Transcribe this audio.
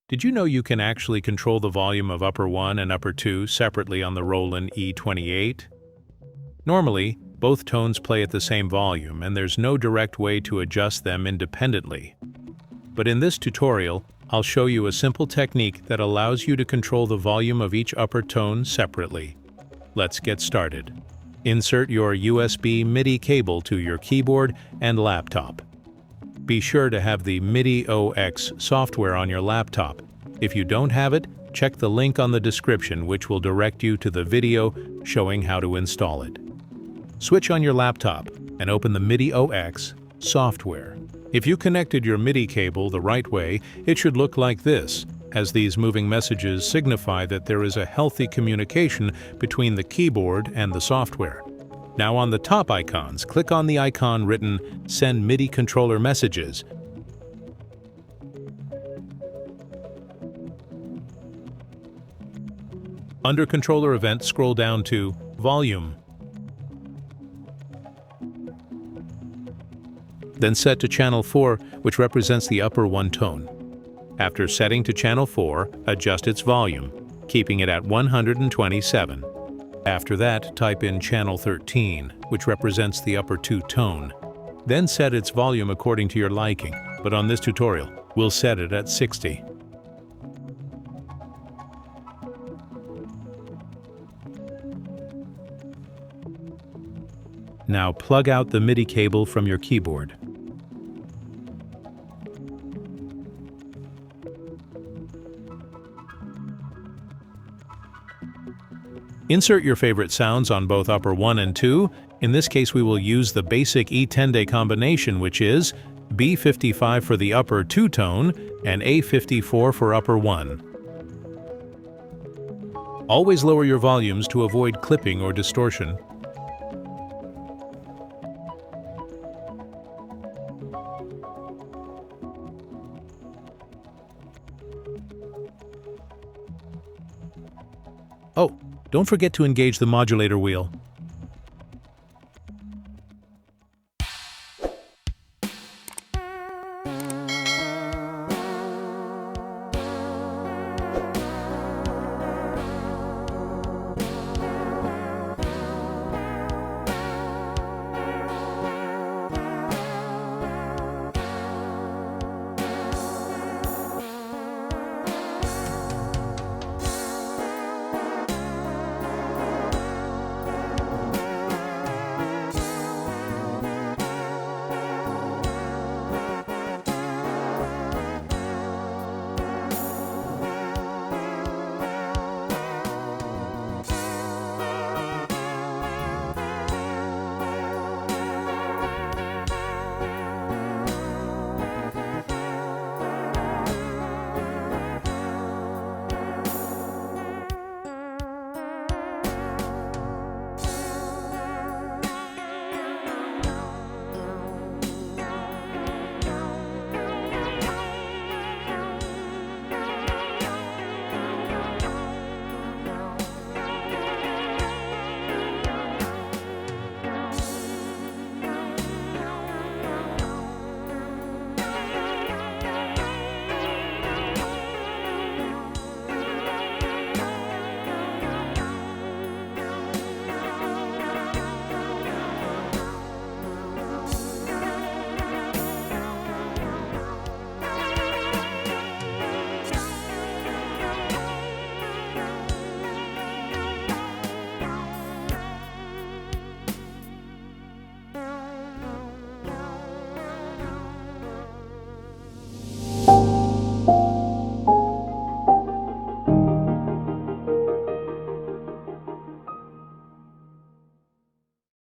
Did you know you can actually control the volume of upper 1 and upper 2 separately on the Roland E-28? Normally, both tones play at the same volume and there's no direct way to adjust them independently. But in this tutorial, I'll show you a simple technique that allows you to control the volume of each upper tone separately. Let's get started. Insert your USB MIDI cable to your keyboard and laptop. Be sure to have the MIDI-OX software on your laptop. If you don't have it, check the link on the description, which will direct you to the video showing how to install it. Switch on your laptop and open the MIDI-OX software. If you connected your MIDI cable the right way, it should look like this, as these moving messages signify that there is a healthy communication between the keyboard and the software. Now on the top icons, click on the icon written Send MIDI Controller Messages. Under Controller Event, scroll down to Volume. Then set to Channel 4, which represents the upper 1 tone. After setting to Channel 4, adjust its volume, keeping it at 127. After that, type in Channel 13, which represents the upper 2 tone. Then set its volume according to your liking, but on this tutorial, we'll set it at 60. Now plug out the MIDI cable from your keyboard. Insert your favorite sounds on both upper 1 and 2. In this case, we will use the basic ITENDE combination, which is B55 for the upper 2 tone and A54 for upper 1. Always lower your volumes to avoid clipping or distortion. Oh, don't forget to engage the modulator wheel.